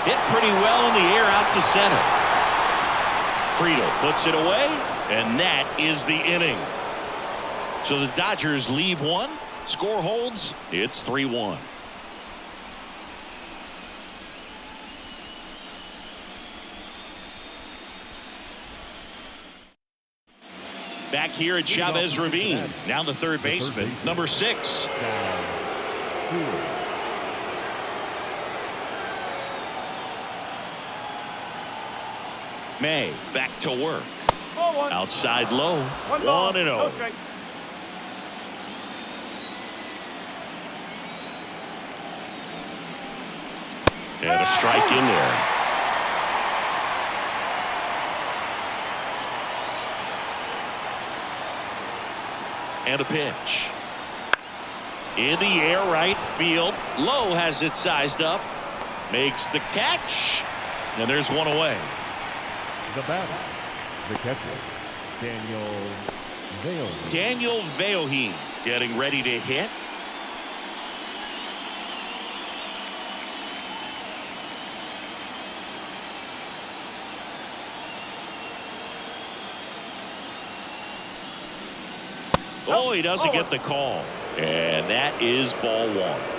Hit pretty well in the air out to center. Friedel puts it away, and that is the inning. So the Dodgers leave one. Score holds. It's 3-1. Back here at Chavez Ravine. Now the third baseman, number 6. May back to work. Outside low. 1-0. And a strike in there. And a pitch. In the air right field. Lowe has it sized up. Makes the catch. And there's one away. The batter, the catcher, Daniel Veoheen getting ready to hit. Oh, he doesn't get the call. And that is ball 1.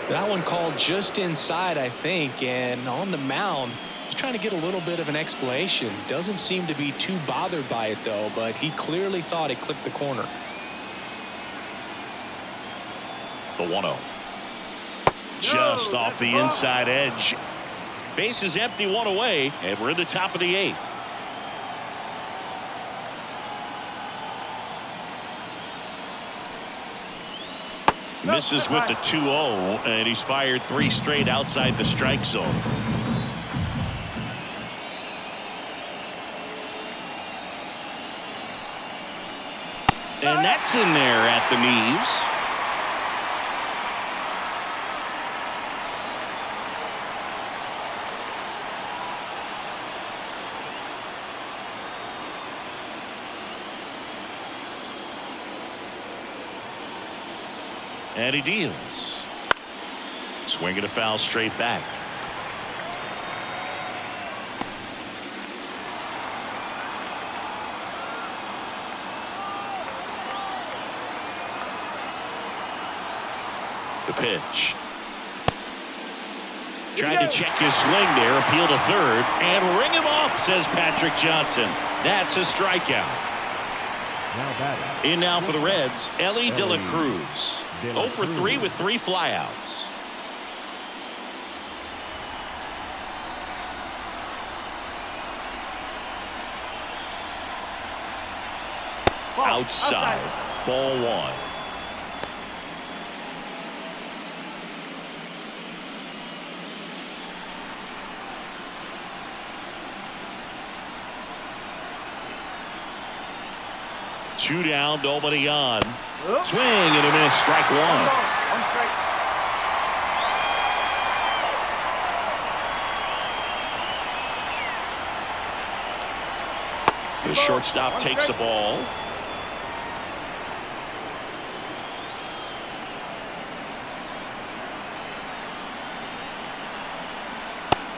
That one called just inside, I think, and on the mound, he's trying to get a little bit of an explanation. Doesn't seem to be too bothered by it, though, but he clearly thought it clipped the corner. The 1-0. Just off the inside edge. Base is empty, one away, and we're in the top of the 8th. Misses with the 2-0, and he's fired 3 straight outside the strike zone. And that's in there at the knees. And he deals. Swinging a foul straight back. The pitch. Tried to check his swing there, appeal to third, and ring him off, says Patrick Johnson. That's a strikeout. In now for the Reds, Ellie De La Cruz. 0 for 3 with 3 flyouts. Outside. Ball 1. Two down, nobody on. Swing and a miss, strike 1. The shortstop takes the ball.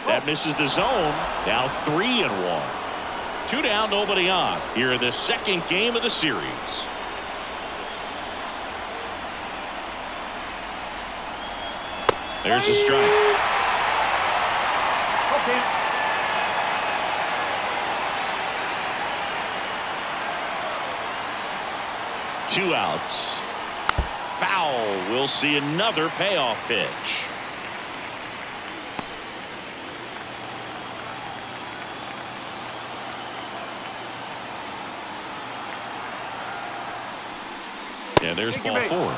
That misses the zone. Now 3-1. 2 down, nobody on. Here in the second game of the series. There's a strike. Okay. 2 outs. Foul. We'll see another payoff pitch. And there's ball 4.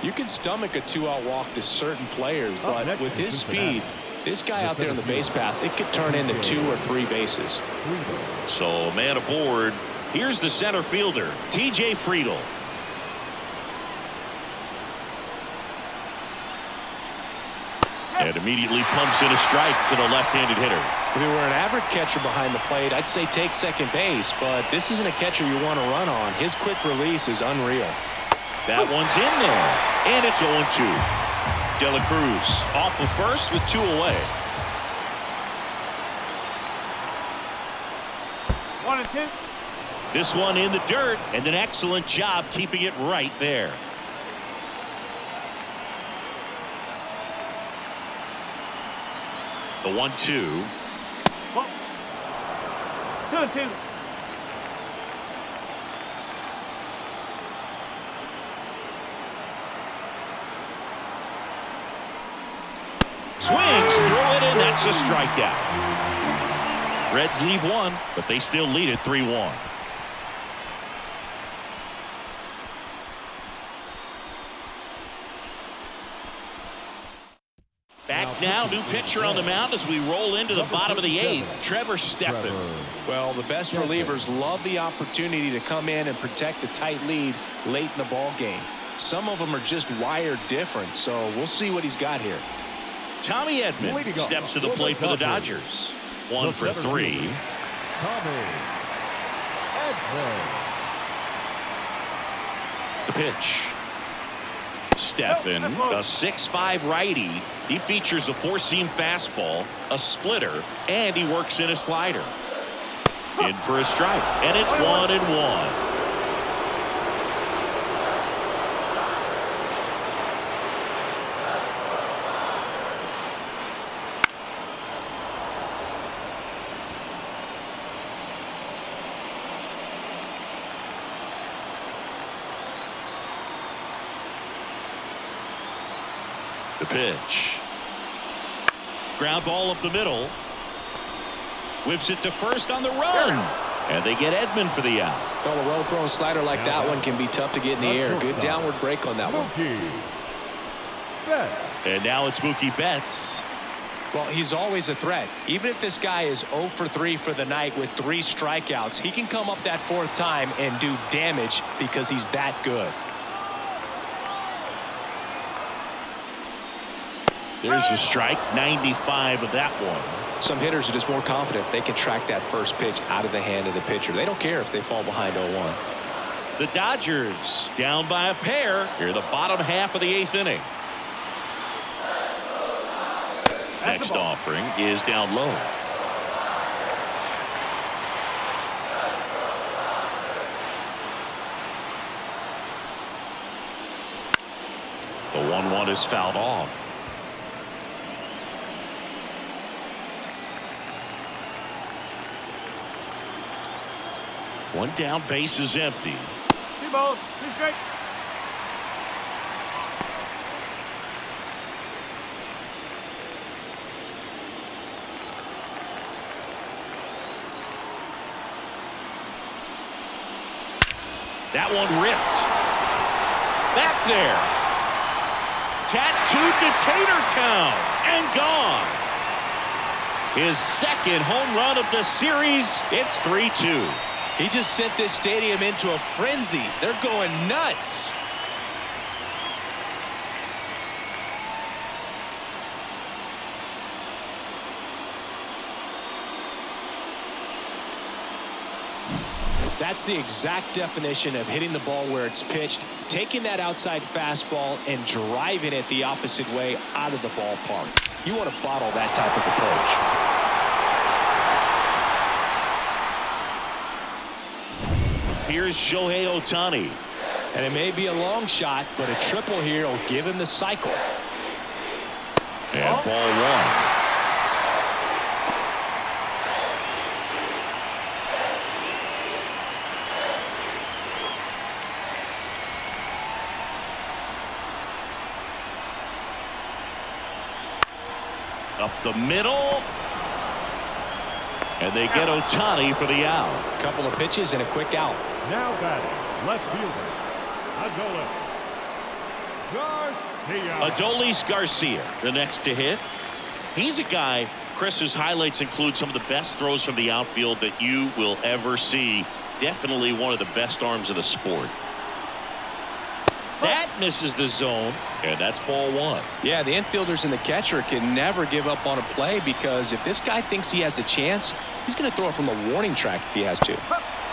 You can stomach a 2-out walk to certain players, but with his speed, this guy out there on the base pass, it could turn into 2 or 3 bases. So man aboard. Here's the center fielder, T.J. Friedel. And immediately pumps in a strike to the left-handed hitter. If he were an average catcher behind the plate, I'd say take second base, but this isn't a catcher you want to run on. His quick release is unreal. That one's in there, and it's 0-2. De La Cruz off the first with 2 away. 1-2. This one in the dirt, and an excellent job keeping it right there. The 1-2. 2-2. Swings through it, and that's a strikeout. Reds leave 1, but they still lead it 3-1. Back now, new pitcher on the mound as we roll into the bottom of the 8th. Trevor Stephan. Well, the best relievers love the opportunity to come in and protect a tight lead late in the ball game. Some of them are just wired different, so we'll see what he's got here. Tommy Edman steps to the plate for the Dodgers. 1 for 3. Tommy Edman. The pitch. Stephan, a 6'5" righty. He features a 4-seam fastball, a splitter, and he works in a slider. In for a strike, and it's 1-1. The pitch. Ground ball up the middle. Whips it to first on the run. And they get Edman for the out. Well, a well-thrown slider like that one can be tough to get in the air. Good downward break on that one. And now it's Mookie Betts. Well, he's always a threat. Even if this guy is 0 for 3 for the night with 3 strikeouts, he can come up that 4th time and do damage because he's that good. There's a strike, 95 of that one. Some hitters are just more confident they can track that first pitch out of the hand of the pitcher. They don't care if they fall behind 0-1. The Dodgers down by a pair here in the bottom half of the 8th inning. Next offering is down low. The 1-1 is fouled off. One down, base is empty. 2 balls, 2 strikes. That one ripped. Back there. Tattooed to Tatertown and gone. His 2nd home run of the series. It's 3-2. He just sent this stadium into a frenzy. They're going nuts. That's the exact definition of hitting the ball where it's pitched, taking that outside fastball and driving it the opposite way out of the ballpark. You want to bottle that type of approach. Here's Shohei Ohtani. And it may be a long shot, but a triple here will give him the cycle. And ball 1. Up the middle. And they get Ohtani for the out. A couple of pitches and a quick out. Now batting, left fielder, Azoles. Garcia. Adolis Garcia, the next to hit. He's a guy, Chris, whose highlights include some of the best throws from the outfield that you will ever see. Definitely one of the best arms of the sport. That misses the zone, and that's ball one. Yeah, the infielders and the catcher can never give up on a play, because if this guy thinks he has a chance, he's going to throw it from the warning track if he has to.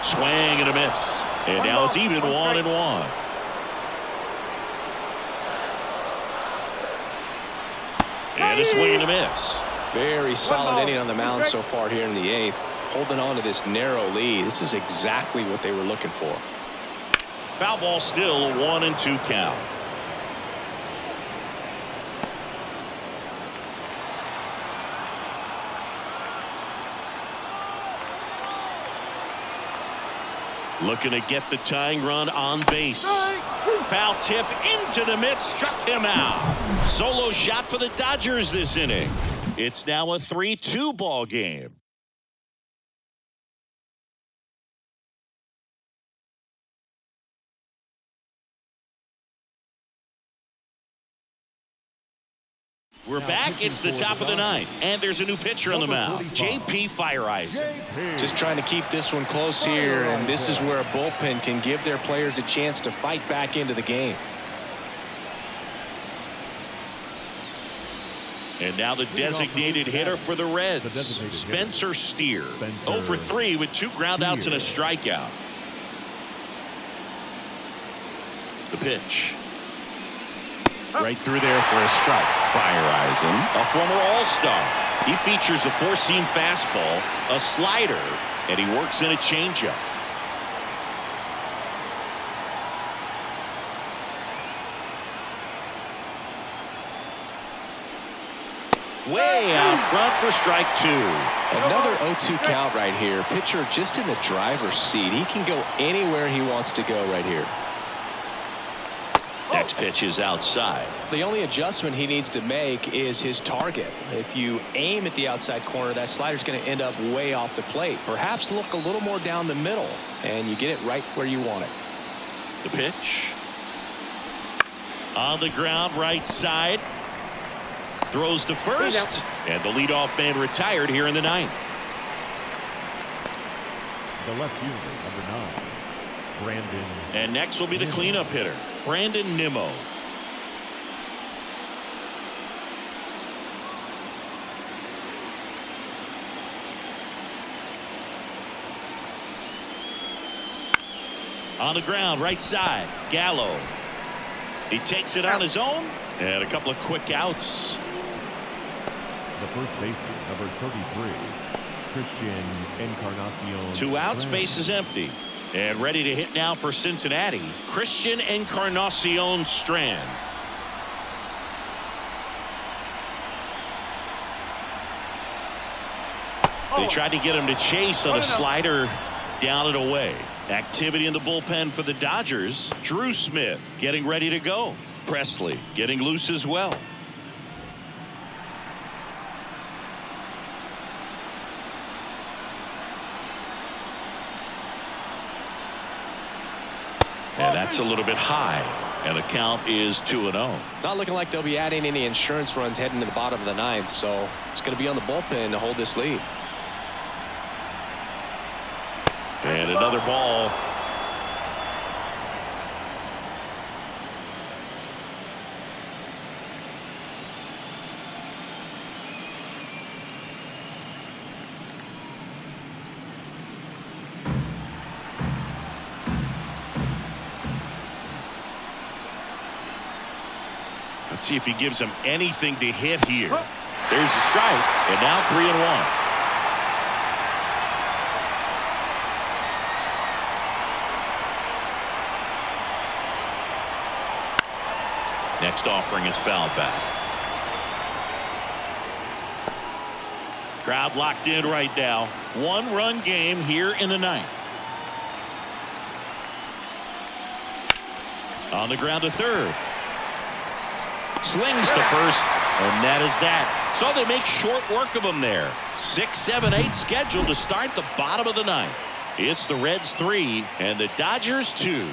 Swing and a miss. And now it's even 1-1. And a swing and a miss. Very solid inning on the mound so far here in the 8th. Holding on to this narrow lead. This is exactly what they were looking for. Foul ball, still 1-2 count. Looking to get the tying run on base. Foul tip into the mitt, struck him out. Solo shot for the Dodgers this inning. It's now a 3-2 ball game. We're back. It's the top of the 9th, and there's a new pitcher on the mound, J.P. Fireisen. Just trying to keep this one close here, and this is where a bullpen can give their players a chance to fight back into the game. And now the designated hitter for the Reds, Spencer Steer. 0 for 3 with 2 groundouts and a strikeout. The pitch. Right through there for a strike. Fireisen, a former All-Star. He features a 4-seam fastball, a slider, and he works in a changeup. Way out front for strike 2. Another 0-2 count right here. Pitcher just in the driver's seat. He can go anywhere he wants to go right here. Next pitch is outside. The only adjustment he needs to make is his target. If you aim at the outside corner, that slider's going to end up way off the plate. Perhaps look a little more down the middle, and you get it right where you want it. The pitch. On the ground, right side. Throws to first, and the leadoff man retired here in the 9th. The left fielder, number 9, Brandon. And next will be the cleanup hitter, Brandon Nimmo. On the ground, right side, Gallo. He takes it on his own, and a couple of quick outs. The first baseman, number 33, Christian Encarnacion. 2 outs, base is empty. And ready to hit now for Cincinnati, Christian Encarnacion Strand. They tried to get him to chase on a slider, down and away. Activity in the bullpen for the Dodgers. Drew Smith getting ready to go. Presley getting loose as well. And that's a little bit high. And the count is 2-0. Not looking like they'll be adding any insurance runs heading to the bottom of the 9th, so it's going to be on the bullpen to hold this lead. And another ball. Let's see if he gives him anything to hit here. There's a strike, and now 3-1. Next offering is fouled back. Crowd locked in right now. 1-run game here in the 9th. On the ground to third. Slings to first, and that is that. So they make short work of him there. 6, 7, 8 scheduled to start the bottom of the 9th. It's the Reds 3 and the Dodgers 2.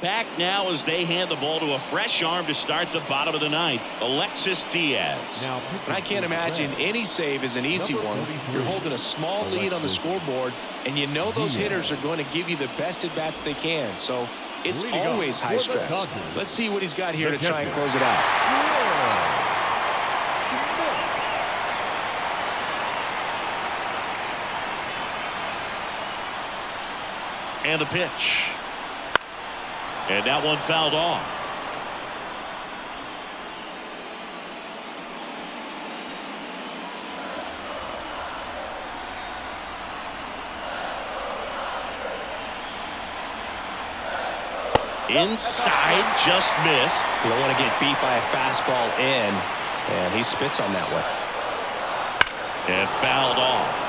back now as they hand the ball to a fresh arm to start the bottom of the ninth, Alexis Diaz. Now, I can't imagine any save is an easy one. You're holding a small lead on the scoreboard, and you know those hitters are going to give you the best at-bats they can. So it's always high stress. Let's see what he's got here to try and close it out. And the pitch. And that one fouled off. Inside, just missed. You don't want to get beat by a fastball in, and he spits on that one. And fouled off.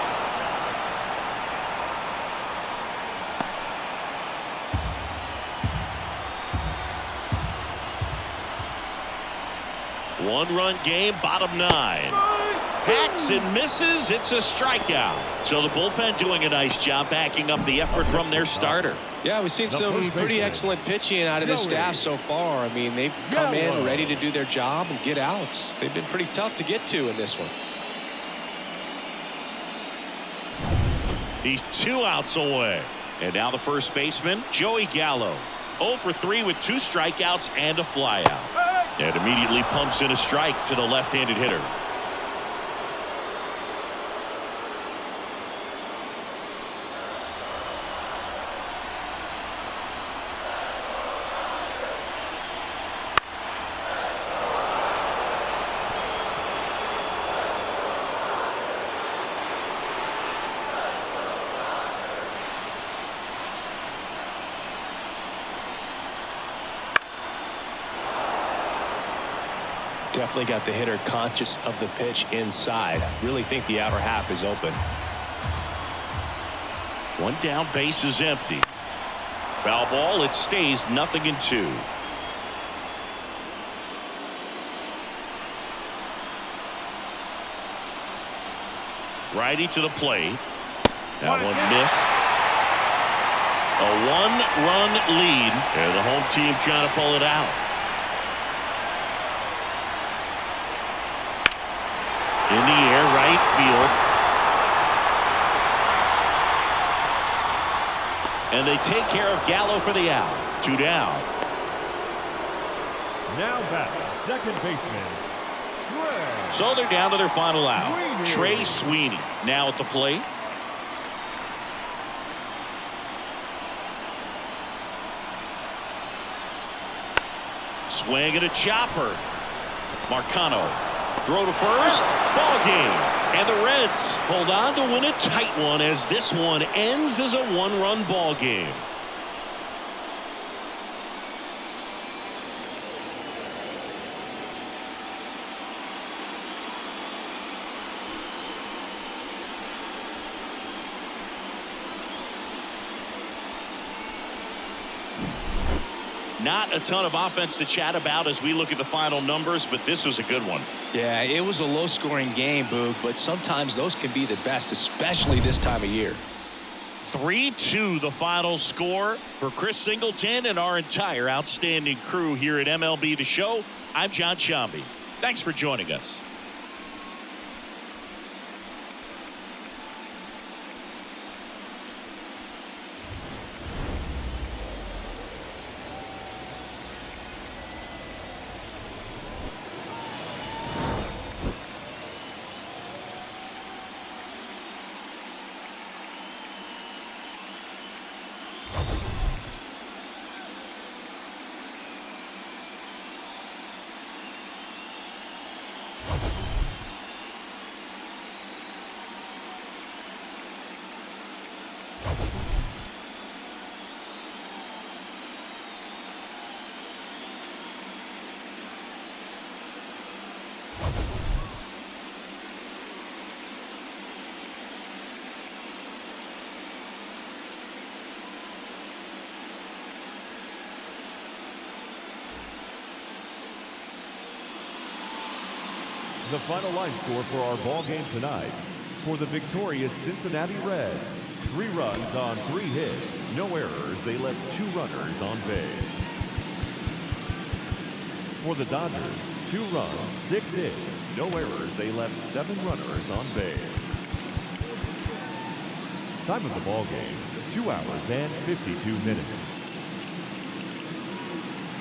One-run game, bottom 9. Hacks and misses. It's a strikeout. So the bullpen doing a nice job backing up the effort from their starter. Yeah, we've seen some pretty excellent pitching out of this staff so far. I mean, they've come in ready to do their job and get outs. They've been pretty tough to get to in this one. He's 2 outs away. And now the first baseman, Joey Gallo. 0 for 3 with 2 strikeouts and a flyout. And immediately pumps in a strike to the left-handed hitter. Definitely got the hitter conscious of the pitch inside. Really think the outer half is open. One down, base is empty. Foul ball, it stays 0-2. Righty to the plate. That one missed. A 1-run lead, and the home team trying to pull it out. In the air, right field. And they take care of Gallo for the out. 2 down. Now back, second baseman. So they're down to their final out. Trey Sweeney now at the plate. Swing and a chopper. Marcano. Throw to first. Ball game. And the Reds hold on to win a tight one as this one ends as a 1-run ball game. Not a ton of offense to chat about as we look at the final numbers, but this was a good one. Yeah, it was a low-scoring game, Boog, but sometimes those can be the best, especially this time of year. 3-2 the final score for Chris Singleton and our entire outstanding crew here at MLB The Show. I'm John Shambi. Thanks for joining us. The final line score for our ball game tonight. For the victorious Cincinnati Reds, 3 runs on 3 hits, no errors. They left 2 runners on base. For the Dodgers, 2 runs, 6 hits, no errors. They left 7 runners on base. Time of the ball game, 2 hours and 52 minutes.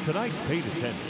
Tonight's paid attendance